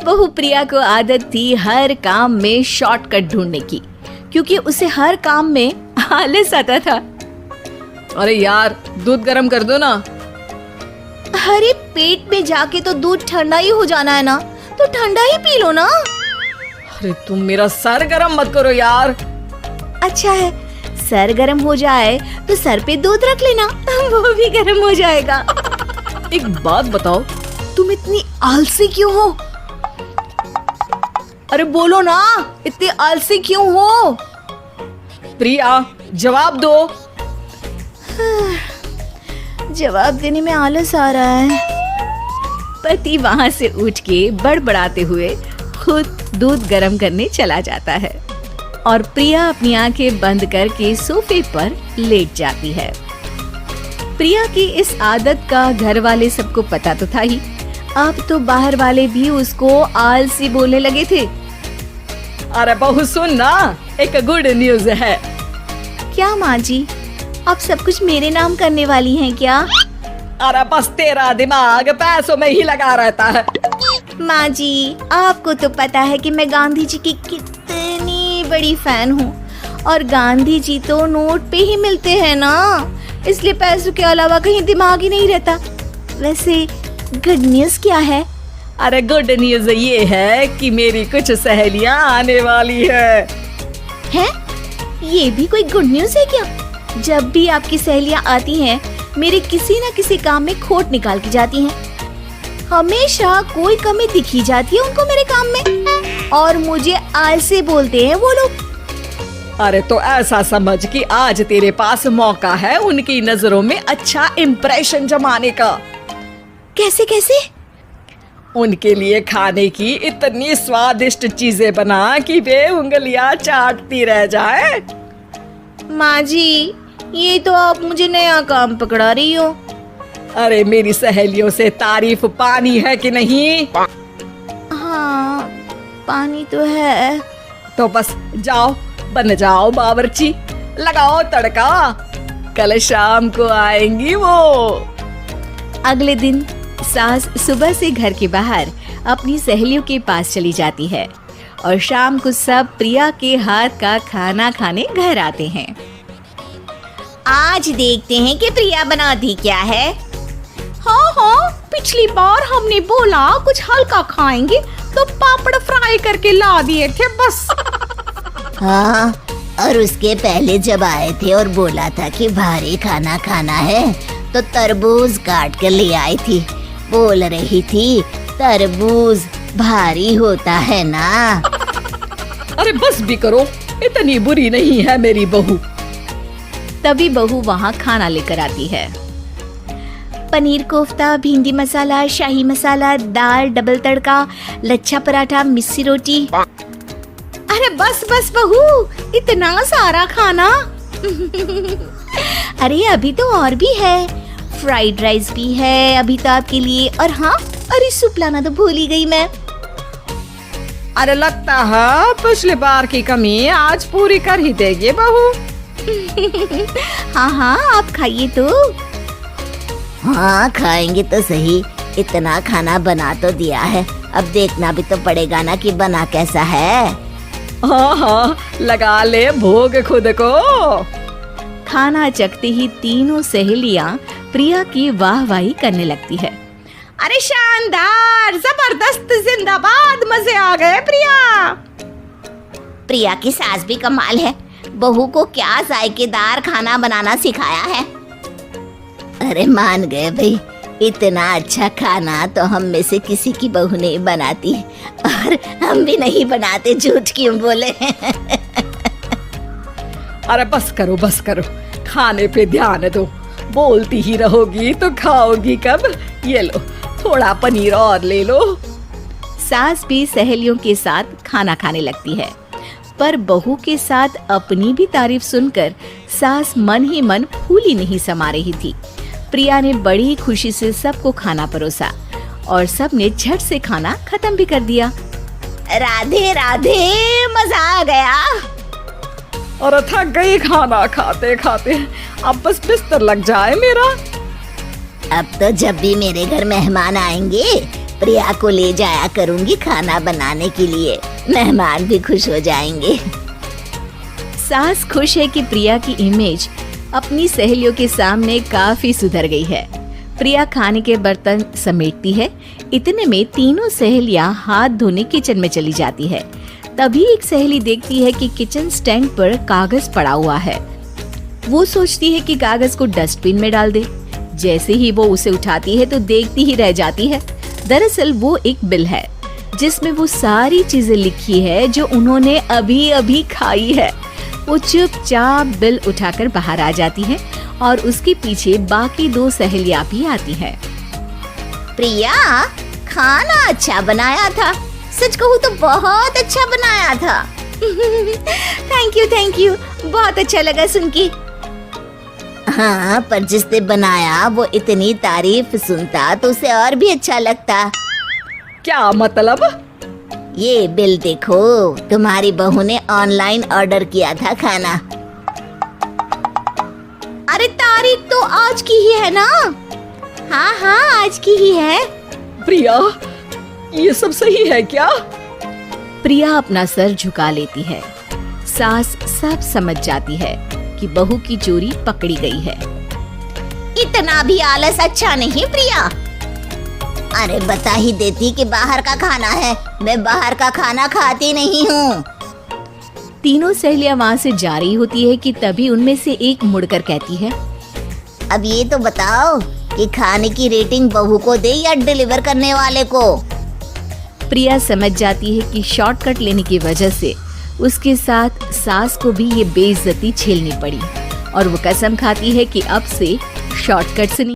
बहू प्रिया को आदत थी हर काम में शॉर्टकट ढूंढने की, क्योंकि उसे हर काम में आलस आता था। अरे यार, दूध गर्म कर दो ना। अरे पेट में जाके तो दूध ठंडा ही हो जाना है ना, तो ठंडा ही पी लो ना। अरे तुम मेरा सर गर्म मत करो यार। अच्छा है, सर गर्म हो जाए तो सर पे दूध रख लेना, वो भी गर्म हो जाएगा। एक बात बताओ, तुम इतनी आलसी क्यों हो? अरे बोलो ना, इतनी आलसी क्यों हो? प्रिया जवाब दो। जवाब देने में आलस आ रहा है। पति वहाँ से उठ के बड़बड़ाते हुए खुद दूध गर्म करने चला जाता है और प्रिया अपनी आंखें बंद करके सोफे पर लेट जाती है। प्रिया की इस आदत का घर वाले सबको पता तो था ही, अब तो बाहर वाले भी उसको आलसी बोलने लगे थे। अरे बहू सुन ना, एक गुड न्यूज है। क्या माँ जी, आप सब कुछ मेरे नाम करने वाली हैं क्या? अरे बस तेरा दिमाग पैसों में ही लगा रहता है। माँ जी, आपको तो पता है कि मैं गांधी जी की कितनी बड़ी फैन हूँ, और गांधी जी तो नोट पे ही मिलते हैं ना, इसलिए पैसों के अलावा कहीं दिमाग ही नहीं रहता। वैसे गुड न्यूज क्या है? अरे गुड न्यूज ये है कि मेरी कुछ सहेलियां आने वाली है। हैं? ये भी कोई गुड न्यूज है क्या? जब भी आपकी सहेलियां आती हैं, मेरे किसी न किसी काम में खोट निकाल के जाती हैं। हमेशा कोई कमी दिखी जाती है उनको मेरे काम में, और मुझे आलसी बोलते हैं वो लोग। अरे तो ऐसा समझ कि आज तेरे पास मौका है उनकी नजरों में अच्छा इम्प्रेशन जमाने का। कैसे कैसे? उनके लिए खाने की इतनी स्वादिष्ट चीजें बना कि वे उंगलियां चाटती रह जाए। माँ जी, ये तो आप मुझे नया काम पकड़ा रही हो। अरे मेरी सहेलियों से तारीफ पानी है कि नहीं? हाँ, पानी तो है। तो बस जाओ, बन जाओ बावर्ची, लगाओ तड़का, कल शाम को आएंगी वो। अगले दिन सास सुबह से घर के बाहर अपनी सहेलियों के पास चली जाती है, और शाम को सब प्रिया के हाथ का खाना खाने घर आते हैं। आज देखते हैं कि प्रिया बनाती क्या है। हाँ हाँ, पिछली बार हमने बोला कुछ हल्का खाएंगे तो पापड़ फ्राई करके ला दिए थे बस। हाँ, और उसके पहले जब आए थे और बोला था कि भारी खाना खाना है, तो तरबूज काट कर ले आई थी। बोल रही थी तरबूज भारी होता है ना। अरे बस भी करो, इतनी बुरी नहीं है मेरी बहू। तभी बहू वहाँ खाना लेकर आती है। पनीर कोफ्ता, भिंडी मसाला, शाही मसाला, दाल, डबल तड़का, लच्छा पराठा, मिस्सी रोटी। अरे बस बस बहू, इतना सारा खाना। अरे अभी तो और भी है, फ्राइड राइस भी है अभी तो आपके लिए, और हाँ, अरे सूप लाना तो भूल ही गई मैं। अरे लगता है पिछली बार की कमी आज पूरी कर ही देगी बहू। हाँ हाँ, आप खाइए तो। हाँ खाएंगे तो सही, इतना खाना बना तो दिया है, अब देखना भी तो पड़ेगा ना कि बना कैसा है। हाँ हाँ, लगा ले भोग खुद को। खाना चखते ही तीनों सहेलियां प्रिया की वाहवाही करने लगती है। अरे शानदार, जबरदस्त, जिंदाबाद, मजे आ गए प्रिया। प्रिया की सास भी कमाल है, बहू को क्या जायकेदार खाना बनाना सिखाया है। अरे मान गए भाई, इतना अच्छा खाना तो हम में से किसी की बहू नहीं बनाती, और हम भी नहीं बनाते, झूठ क्यों बोले। अरे बस करो बस करो, खाने पे ध्यान दो, बोलती ही रहोगी तो खाओगी कब। ये लो, थोड़ा पनीर और ले लो। सास भी सहेलियों के साथ खाना खाने लगती है, पर बहू के साथ अपनी भी तारीफ सुनकर सास मन ही मन फूली नहीं समा रही थी। प्रिया ने बड़ी खुशी से सबको खाना परोसा, और सबने झट से खाना खत्म भी कर दिया। राधे राधे, मजा आ गया। और थक गई खाना खाते खाते, अब बस बिस्तर लग जाए मेरा। अब तो जब भी मेरे घर मेहमान आएंगे प्रिया को ले जाया करूंगी खाना बनाने के लिए, मेहमान भी खुश हो जाएंगे। सास खुश है कि प्रिया की इमेज अपनी सहेलियों के सामने काफी सुधर गई है। प्रिया खाने के बर्तन समेटती है। इतने में तीनों सहेलियां हाथ धोने किचन में चली जाती है। तभी एक सहेली देखती है कि किचन स्टैंड पर कागज पड़ा हुआ है। वो सोचती है कि कागज को डस्टबिन में डाल दे। जैसे ही वो उसे उठाती है तो देखती ही रह जाती है। दरअसल वो एक बिल है जिसमें वो सारी चीजें लिखी है जो उन्होंने अभी अभी खाई है। वो चुपचाप बिल उठाकर बाहर आ जाती है और उसके पीछे बाकी दो सहेलियां भी आती हैं। प्रिया, खाना अच्छा बनाया था, सच कहूँ तो बहुत अच्छा बनाया था। थैंक यू, बहुत अच्छा लगा सुन के। हाँ, पर जिसने बनाया वो इतनी तारीफ सुनता तो उसे और भी अच्छा लगता। क्या मतलब? ये बिल देखो, तुम्हारी बहू ने ऑनलाइन ऑर्डर किया था खाना। अरे तारीख तो आज की ही है ना? हाँ, आज की ही है। प्रिया, ये सब सही है क्या? प्रिया अपना सर झुका लेती है। सास सब समझ जाती है कि बहू की चोरी पकड़ी गई है। इतना भी आलस अच्छा नहीं प्रिया। अरे बता ही देती कि बाहर का खाना है, मैं बाहर का खाना खाती नहीं हूँ। तीनों सहेलियां वहाँ से जा रही होती है कि तभी उनमें से एक मुड़कर कहती है, अब ये तो बताओ कि खाने की रेटिंग बहू को दे या डिलीवर करने वाले को? प्रिया समझ जाती है कि शॉर्टकट लेने की वजह से उसके साथ सास को भी ये बेइज्जती झेलनी पड़ी और वो कसम खाती है कि अब से शॉर्टकट से